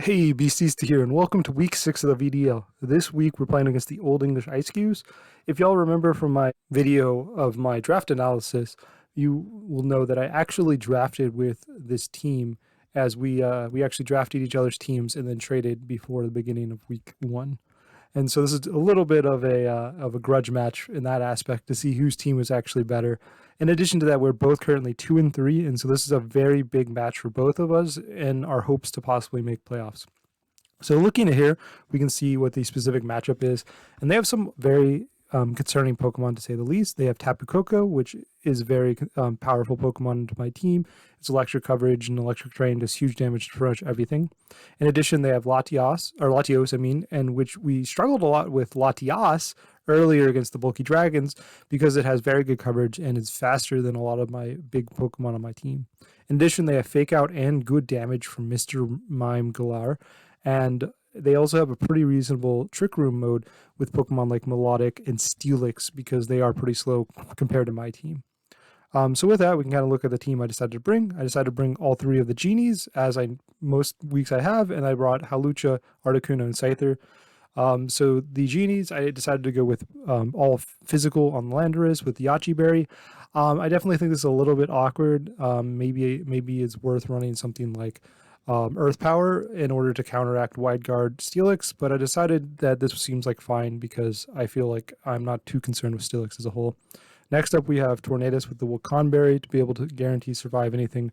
Hey, Beasties to here, and welcome to week 6 of the VDL. This week we're playing against the Old English Ice Cubes. If y'all remember from my video of my draft analysis, you will know that I actually drafted with this team as we actually drafted each other's teams and then traded before the beginning of week 1. And so this is a little bit of a grudge match in that aspect to see whose team was actually better. In addition to that, we're both currently 2-3, and so this is a very big match for both of us and our hopes to possibly make playoffs. So looking at here, we can see what the specific matchup is, and they have some very concerning Pokemon to say the least. They have Tapu Koko, which is a very powerful Pokemon to my team. Its electric coverage and electric terrain does huge damage to pretty much everything. In addition, they have Latios, and which we struggled a lot with Latias earlier against the bulky dragons because it has very good coverage and is faster than a lot of my big Pokemon on my team. In addition, they have Fake Out and good damage from Mr. Mime Galar, and they also have a pretty reasonable Trick Room mode with Pokemon like Melodic and Steelix because they are pretty slow compared to my team. So with that, we can kind of look at the team I decided to bring. I decided to bring all 3 of the genies, as most weeks I have, and I brought Hawlucha, Articuno, and Scyther. So the genies, I decided to go with all physical on Landorus with the Yachi Berry. I definitely think this is a little bit awkward. Maybe it's worth running something like Earth Power in order to counteract Wide Guard Steelix, but I decided that this seems like fine because I feel like I'm not too concerned with Steelix as a whole. Next up, we have Tornadus with the Wakan Berry to be able to guarantee survive anything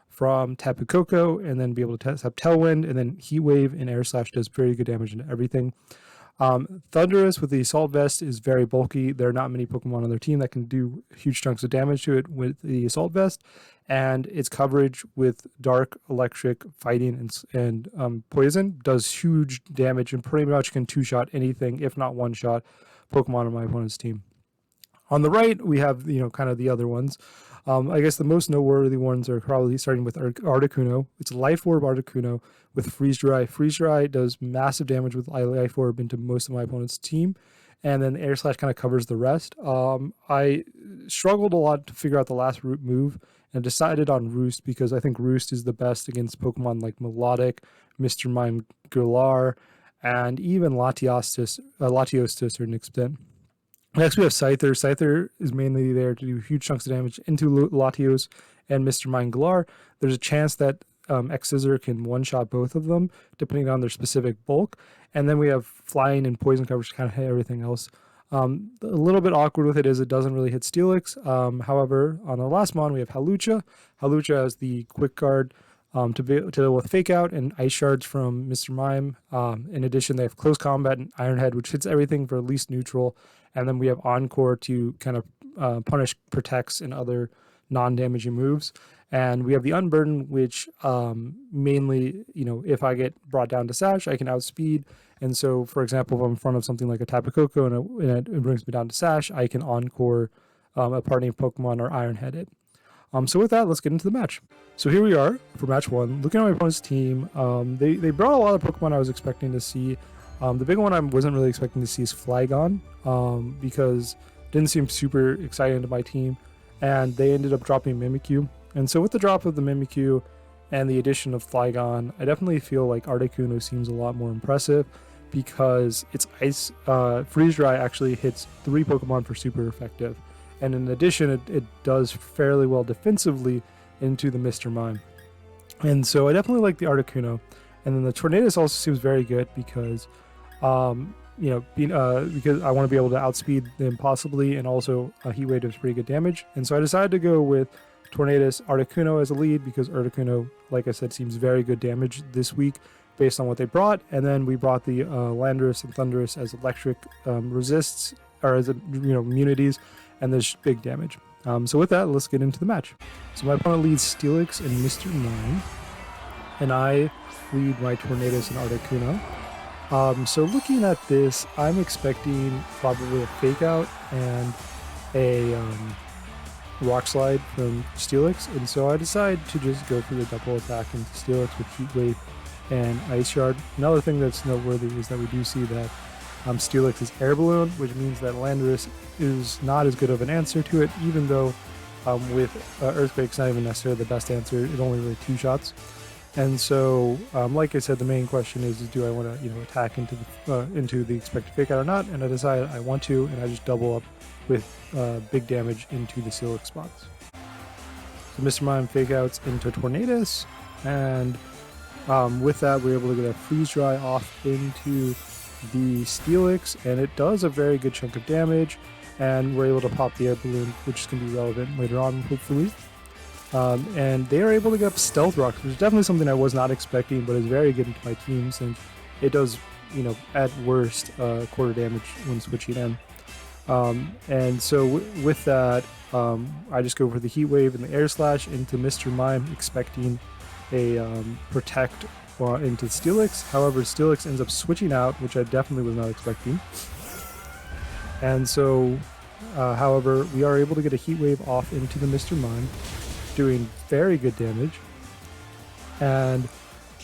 from Tapu Koko, and then be able to have Tailwind, and then Heat Wave and Air Slash does very good damage into everything. Thunderous with the Assault Vest is very bulky. There are not many Pokemon on their team that can do huge chunks of damage to it with the Assault Vest, and its coverage with Dark, Electric, Fighting, and Poison does huge damage and pretty much can 2-shot anything, if not 1-shot, Pokemon on my opponent's team. On the right, we have, kind of the other ones. I guess the most noteworthy ones are probably starting with Articuno. It's Life Orb Articuno with Freeze Dry. Freeze Dry does massive damage with Life Orb into most of my opponent's team, and then Air Slash kind of covers the rest. I struggled a lot to figure out the last root move and decided on Roost because I think Roost is the best against Pokemon like Melodic, Mr. Mime Galar, and even Latios to a certain extent. Next, we have Scyther. Scyther is mainly there to do huge chunks of damage into Latios and Mr. Mime Galar. There's a chance that X-Scissor can one-shot both of them, depending on their specific bulk. And then we have Flying and Poison coverage to kind of hit everything else. A little bit awkward with it is it doesn't really hit Steelix. However, on the last mon, we have Hawlucha. Hawlucha has the Quick Guard to deal with Fake Out and Ice Shards from Mr. Mime. In addition, they have Close Combat and Iron Head, which hits everything for at least neutral. And then we have Encore to kind of punish, protects, and other non-damaging moves. And we have the Unburden, which mainly, if I get brought down to Sash, I can outspeed. And so, for example, if I'm in front of something like a Tapu Koko and it brings me down to Sash, I can Encore a party of Pokemon or Iron Head it. So with that, let's get into the match. So here we are for match 1. Looking at my opponent's team, they brought a lot of Pokemon I was expecting to see. The big one I wasn't really expecting to see is Flygon, because it didn't seem super exciting to my team, and they ended up dropping Mimikyu. And so with the drop of the Mimikyu and the addition of Flygon, I definitely feel like Articuno seems a lot more impressive because its Ice Freeze Dry actually hits 3 Pokemon for super effective. And in addition, it does fairly well defensively into the Mr. Mime. And so I definitely like the Articuno. And then the Tornadus also seems very good because, because I want to be able to outspeed them possibly, and also Heat Wave does pretty good damage. And so I decided to go with Tornadus Articuno as a lead because Articuno, like I said, seems very good damage this week based on what they brought. And then we brought the Landorus and Thunderous as electric resists, or as immunities, and there's big damage. So with that, let's get into the match. So my opponent leads Steelix and Mr. Mime, and I lead my Tornadus and Articuno. So looking at this, I'm expecting probably a Fake Out and a Rock Slide from Steelix, and so I decide to just go for the double attack into Steelix with Heat Wave and Ice Shard. Another thing that's noteworthy is that we do see that Steelix is Air Balloon, which means that Landorus is not as good of an answer to it, even though with Earthquake's not even necessarily the best answer. It only really 2 shots. And so, like I said, the main question is do I want to, attack into the expected fake out or not? And I decided I want to, and I just double up with big damage into the Steelix spots. So Mr. Mime fake outs into Tornadus, and with that we're able to get a freeze dry off into the Steelix, and it does a very good chunk of damage, and we're able to pop the air balloon, which is going to be relevant later on, hopefully. And they are able to get up Stealth Rocks, which is definitely something I was not expecting, but is very good into my team since it does, at worst, quarter damage when switching in. And so with that, I just go for the Heat Wave and the Air Slash into Mr. Mime, expecting a Protect into Steelix. However, Steelix ends up switching out, which I definitely was not expecting. And so, however, we are able to get a Heat Wave off into the Mr. Mime, doing very good damage. And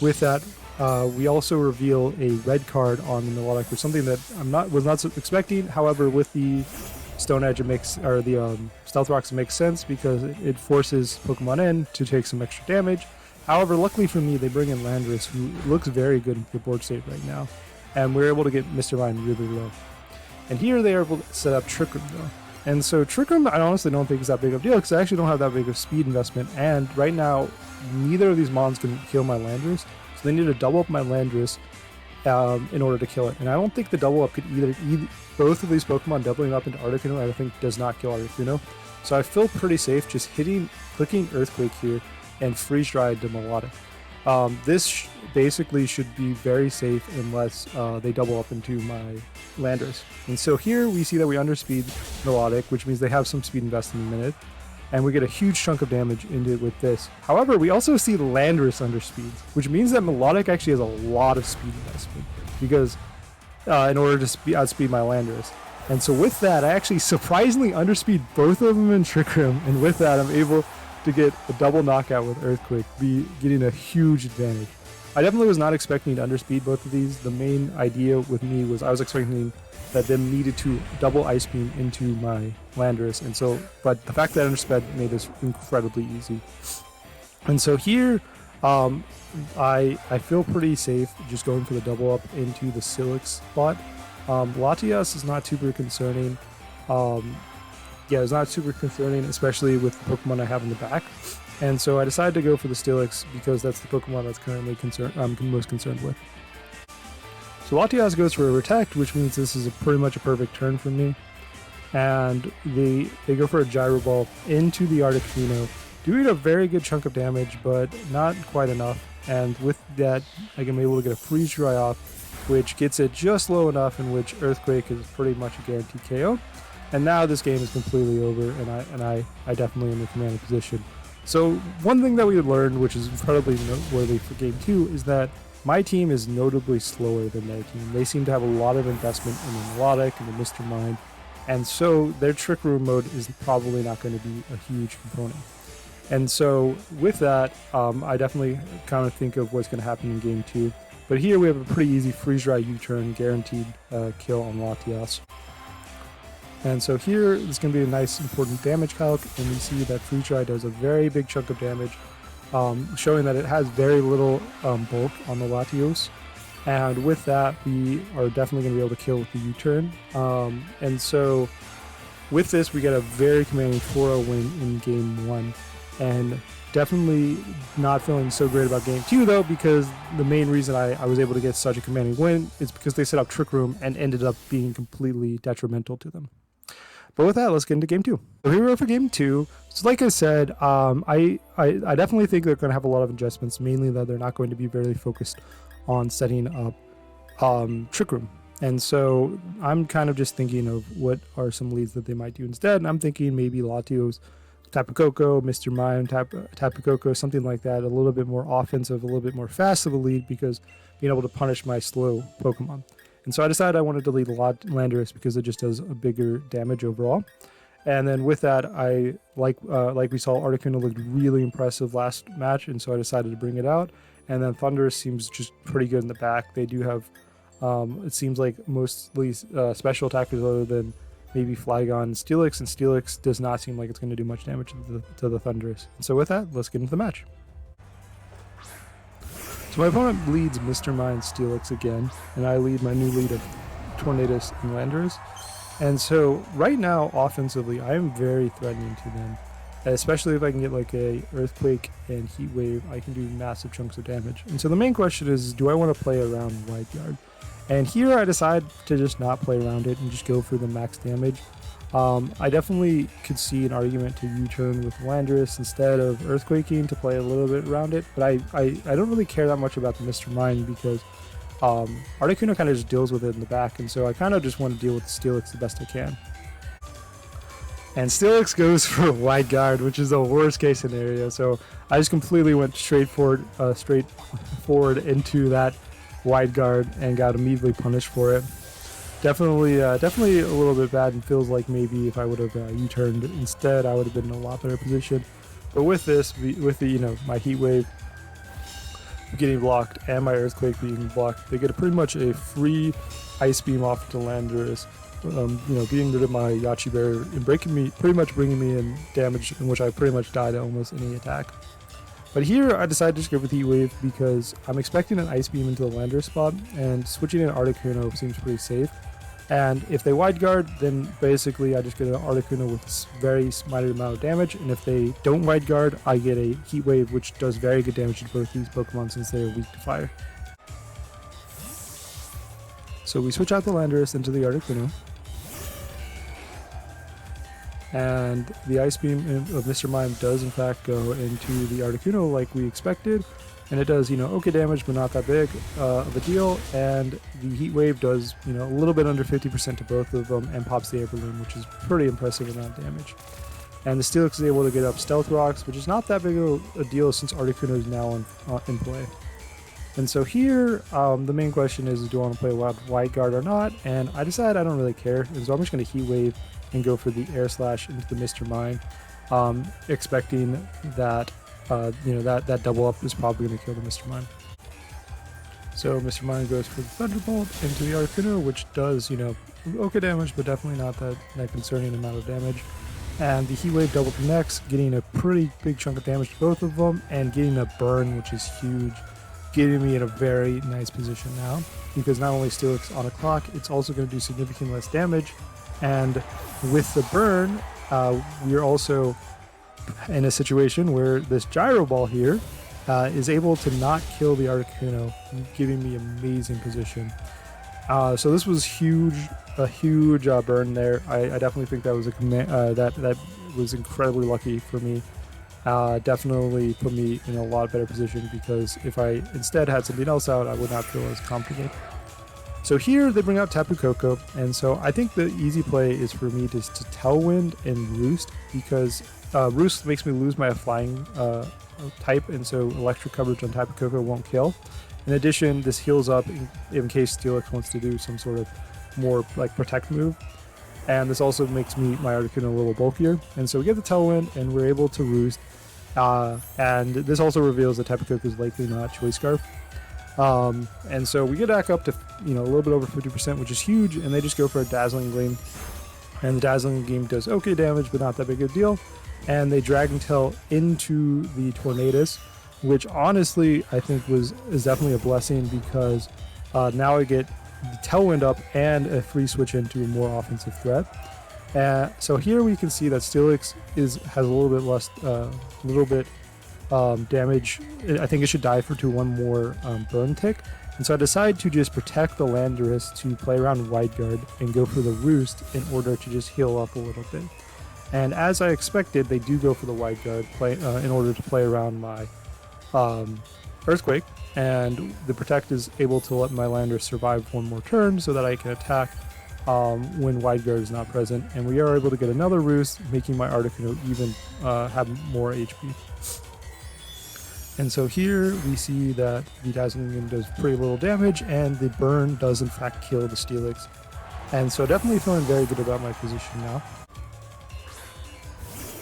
with that, we also reveal a red card on the Melodic, which is something that was not expecting. However, with the Stone Edge, the Stealth Rocks, it makes sense because it forces Pokemon in to take some extra damage. However, luckily for me, they bring in Landorus, who looks very good in the board state right now, and we're able to get Mr. Mime really low. And here they are able to set up Trick Room though. And so Trick Room, I honestly don't think is that big of a deal because I actually don't have that big of speed investment, and right now neither of these mons can kill my Landorus, so they need to double up my Landorus in order to kill it. And I don't think the double up could either both of these Pokemon doubling up into Articuno, I think does not kill Articuno. So I feel pretty safe just clicking Earthquake here and Freeze Dry to Melodic. This basically should be very safe unless they double up into my Landorus. And so here we see that we underspeed Melodic, which means they have some speed invested in a minute, and we get a huge chunk of damage into it with this. However, we also see Landorus underspeeds, which means that Melodic actually has a lot of speed investment because in order to outspeed my Landorus. And so with that, I actually surprisingly underspeed both of them in Trick Room, and with that I'm able to get a double knockout with Earthquake, getting a huge advantage. I definitely was not expecting to underspeed both of these. The main idea with me was I was expecting that them needed to double Ice Beam into my Landorus, and so, but the fact that I undersped made this incredibly easy. And so here, I feel pretty safe just going for the double up into the Steelix spot. Latias is not super concerning. Yeah, it's not super concerning, especially with the Pokemon I have in the back. And so I decided to go for the Steelix because that's the Pokemon that's currently I'm most concerned with. So Latias goes for a Protect, which means this is pretty much a perfect turn for me. And they go for a Gyro Ball into the Articuno, doing a very good chunk of damage, but not quite enough. And with that, I can be able to get a Freeze Dry off, which gets it just low enough in which Earthquake is pretty much a guaranteed KO. And now this game is completely over, and I definitely am in the commanding position. So one thing that we learned, which is incredibly noteworthy for Game 2, is that my team is notably slower than their team. They seem to have a lot of investment in the Melodic and the Mr. Mime, and so their Trick Room mode is probably not going to be a huge component. And so with that, I definitely kind of think of what's going to happen in Game 2. But here we have a pretty easy Freeze Dry U-turn, guaranteed kill on Latias. And so here, it's going to be a nice important damage calc, and we see that Freeze Dry does a very big chunk of damage, showing that it has very little bulk on the Latios. And with that, we are definitely going to be able to kill with the U-turn. And so with this, we get a very commanding 4-0 win in Game 1. And definitely not feeling so great about Game 2 though, because the main reason I was able to get such a commanding win is because they set up Trick Room and ended up being completely detrimental to them. But with that, let's get into Game 2. So here we are for Game 2. So like I said, I definitely think they're going to have a lot of adjustments, mainly that they're not going to be very focused on setting up Trick Room. And so I'm kind of just thinking of what are some leads that they might do instead. And I'm thinking maybe Latios, Tapu Koko, Mr. Mime, Tapu Koko, something like that. A little bit more offensive, a little bit more fast of a lead, because being able to punish my slow Pokemon. And so I decided I wanted to lead Landorus because it just does a bigger damage overall. And then with that, I like we saw, Articuno looked really impressive last match, and so I decided to bring it out. And then Thundurus seems just pretty good in the back. They do have, it seems like mostly special attackers other than maybe Flygon and Steelix does not seem like it's going to do much damage to the Thundurus. And so with that, let's get into the match. So my opponent leads Mr. Mine Steelix again, and I lead my new lead of Tornadus and Landorus. And so right now, offensively, I am very threatening to them. Especially if I can get like a Earthquake and Heat Wave, I can do massive chunks of damage. And so the main question is, do I want to play around Wide Guard? And here I decide to just not play around it and just go for the max damage. I definitely could see an argument to U-turn with Landorus instead of Earthquaking to play a little bit around it, but I don't really care that much about the Mr. Mine because Articuno kind of just deals with it in the back, and so I kind of just want to deal with the Steelix the best I can. And Steelix goes for Wide Guard, which is the worst case scenario, so I just completely went straight forward into that Wide Guard and got immediately punished for it. Definitely a little bit bad, and feels like maybe if I would have U-turned instead, I would have been in a lot better position. But with this, with the my Heat Wave getting blocked and my Earthquake being blocked, they get pretty much a free Ice Beam off to Landorus. Getting rid of my Yachi barrier and pretty much bringing me in damage in which I pretty much died at almost any attack. But here I decided to just go with Heat Wave because I'm expecting an Ice Beam into the Landorus spot, and switching in Articuno seems pretty safe. And if they Wide Guard, then basically I just get an Articuno with a very minor amount of damage, and if they don't Wide Guard, I get a Heat Wave, which does very good damage to both these Pokemon since they are weak to fire. So we switch out the Landorus into the Articuno, and the Ice Beam of Mr. Mime does in fact go into the Articuno like we expected, and it does okay damage, but not that big of a deal. And the Heat Wave does a little bit under 50% to both of them and pops the Air Balloon, which is pretty impressive amount of damage. And the Steelix is able to get up Stealth Rocks, which is not that big of a deal since Articuno is now in play. And so here, the main question is do I want to play Wide Guard or not? And I decided I don't really care, and so I'm just going to Heat Wave and go for the Air Slash into the Mr. Mine, expecting that that double up is probably going to kill the Mr. Mine. So Mr. Mine goes for the Thunderbolt into the Articuno, which does okay damage, but definitely not that concerning amount of damage. And the Heat Wave double connects, getting a pretty big chunk of damage to both of them, and getting a burn, which is huge, getting me in a very nice position now, because not only Steelix on a clock, it's also going to do significantly less damage. And with the burn, we are also in a situation where this Gyro Ball here is able to not kill the Articuno, giving me amazing position. So this was a huge burn there. I definitely think that was a that was incredibly lucky for me. Definitely put me in a lot better position, because if I instead had something else out, I would not feel as confident. So here they bring out Tapu Koko, and so I think the easy play is for me just to Tailwind and Roost, because Roost makes me lose my flying type, and so electric coverage on Tapu Koko won't kill. In addition, this heals up in case Steelix wants to do some sort of more like protect move, and this also makes my Articuno a little bulkier. And so we get the Tailwind, and we're able to Roost, and this also reveals that Tapu Koko is likely not Choice Scarf. And so we get back up to a little bit over 50%, which is huge, and they just go for a Dazzling Gleam, and the Dazzling Gleam does okay damage, but not that big of a deal. And they Dragon Tail into the Tornadus, which honestly I think is definitely a blessing, because now I get the Tailwind up and a free switch into a more offensive threat. So here we can see that Steelix has a little bit less, damage. I think it should die to one more burn tick. And so I decide to just protect the Landorus to play around Wide Guard and go for the Roost in order to just heal up a little bit. And as I expected, they do go for the Wide Guard in order to play around my Earthquake, and the Protect is able to let my Landorus survive one more turn so that I can attack when Wide Guard is not present. And we are able to get another Roost, making my Articuno even have more HP. And so here we see that the Dazzling Gleam does pretty little damage, and the burn does in fact kill the Steelix. And so definitely feeling very good about my position now.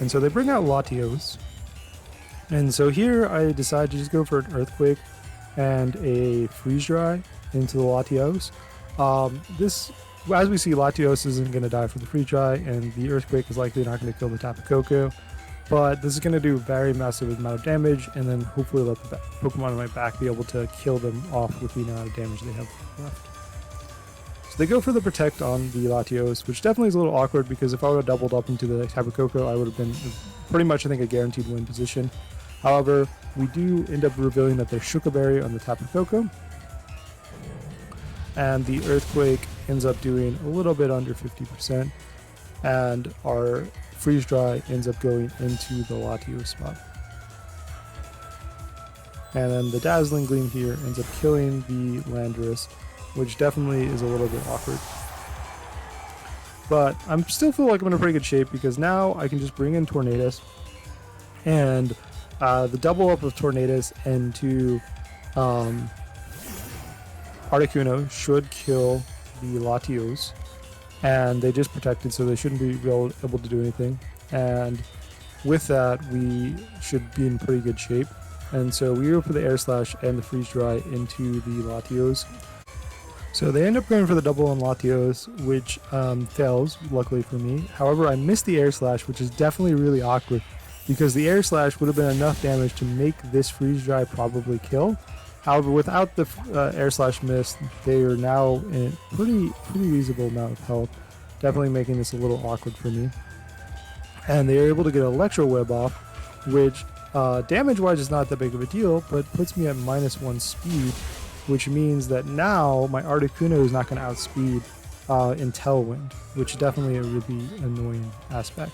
And so they bring out Latios. And so here I decide to just go for an Earthquake and a Freeze Dry into the Latios. As we see, Latios isn't going to die for the Freeze Dry, and the Earthquake is likely not going to kill the Tapu Koko. but this is going to do very massive amount of damage, and then hopefully let the Pokemon on my back be able to kill them off with the amount of damage they have left. So they go for the Protect on the Latios, which definitely is a little awkward because if I would have doubled up into the Tapu Koko, I would have been pretty much, I think, a guaranteed win position. However, we do end up revealing that there's Shuka Berry on the Tapu Koko, and the Earthquake ends up doing a little bit under 50%, and our Freeze Dry ends up going into the Latios spot. And then the Dazzling Gleam here ends up killing the Landorus, which definitely is a little bit awkward. But I still feel like I'm in a pretty good shape because now I can just bring in Tornadus, and the double up of Tornadus into Articuno should kill the Latios, and they just protected, so they shouldn't be able to do anything. And with that, we should be in pretty good shape. And so we go for the Air Slash and the Freeze Dry into the Latios. So they end up going for the double on Latios, which fails, luckily for me. However, I missed the Air Slash, which is definitely really awkward, because the Air Slash would have been enough damage to make this Freeze Dry probably kill. However, without the Air Slash miss, they are now in a pretty reasonable amount of health, definitely making this a little awkward for me. And they are able to get Electro Web off, which damage-wise is not that big of a deal, but puts me at -1 speed, which means that now my Articuno is not going to outspeed in Tailwind, which is definitely a really annoying aspect.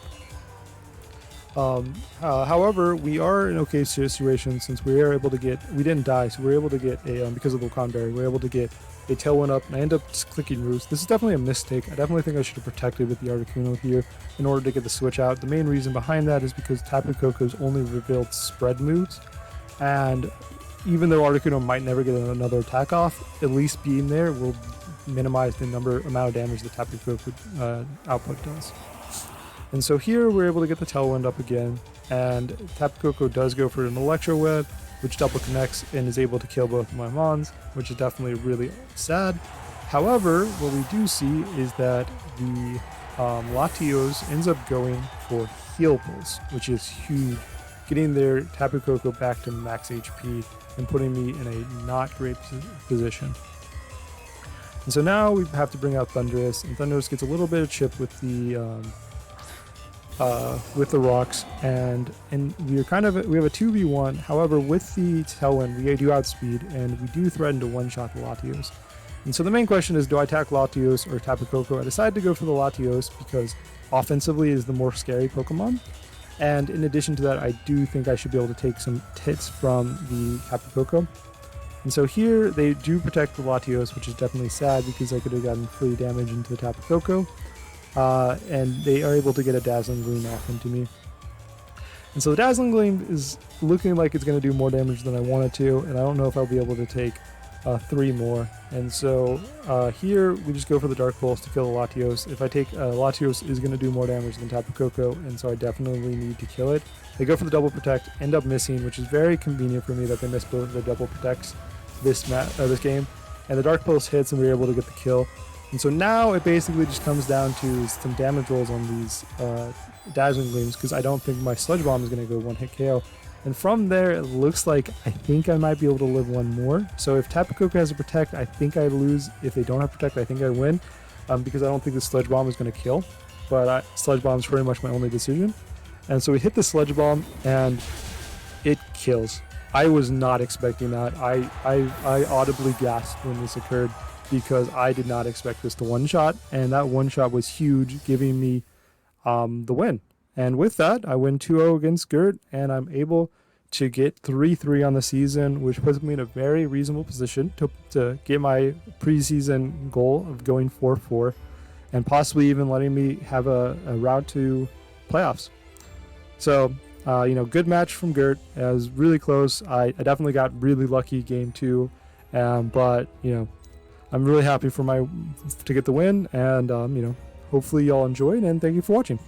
However, we are in okay situation since we are able to get, we didn't die, so we were able to get a, because of the Lacan Berry, we were able to get a Tailwind up, and I end up just clicking Roost. This is definitely a mistake. I definitely think I should have protected with the Articuno here in order to get the switch out. The main reason behind that is because Tapu Koko's only revealed spread moves, and even though Articuno might never get another attack off, at least being there will minimize the amount of damage that Tapu Koko output does. And so here we're able to get the Tailwind up again, and Tapu Koko does go for an Electro Web, which double connects and is able to kill both of my Mons, which is definitely really sad. However, what we do see is that the Latios ends up going for Heal Pulse, which is huge, getting their Tapu Koko back to max HP and putting me in a not great position. And so now we have to bring out Thundurus, and Thundurus gets a little bit of chip with the rocks, and we have a 2v1. However, with the Tailwind, we do outspeed, and we do threaten to one-shot the Latios. And so the main question is, do I attack Latios or Tapu Koko? I decided to go for the Latios because offensively is the more scary Pokemon. And in addition to that, I do think I should be able to take some hits from the Tapu Koko. And so here they do protect the Latios, which is definitely sad because I could have gotten free damage into the Tapu Koko. And they are able to get a Dazzling Gleam off into me. And so the Dazzling Gleam is looking like it's going to do more damage than I want it to, and I don't know if I'll be able to take 3 more. And so here we just go for the Dark Pulse to kill the Latios. If I take Latios is going to do more damage than Tapu Koko, and so I definitely need to kill it. They go for the double protect, end up missing, which is very convenient for me that they missed both of their double protects this game. And the Dark Pulse hits, and we were able to get the kill. And so now it basically just comes down to some damage rolls on these Dazzling Gleams, because I don't think my Sludge Bomb is going to go one-hit KO. And from there, it looks like I think I might be able to live one more. So if Tapu Koko has a Protect, I think I lose. If they don't have Protect, I think I win, because I don't think the Sludge Bomb is going to kill. But Sludge Bomb is pretty much my only decision. And so we hit the Sludge Bomb, and it kills. I was not expecting that. I audibly gasped when this occurred, because I did not expect this to one-shot, and that one-shot was huge, giving me the win. And with that, I win 2-0 against Gurt, and I'm able to get 3-3 on the season, which puts me in a very reasonable position to get my preseason goal of going 4-4, and possibly even letting me have a route to playoffs. So, good match from Gurt. It was really close. I definitely got really lucky game 2, but, I'm really happy to get the win, and hopefully y'all enjoyed, and thank you for watching.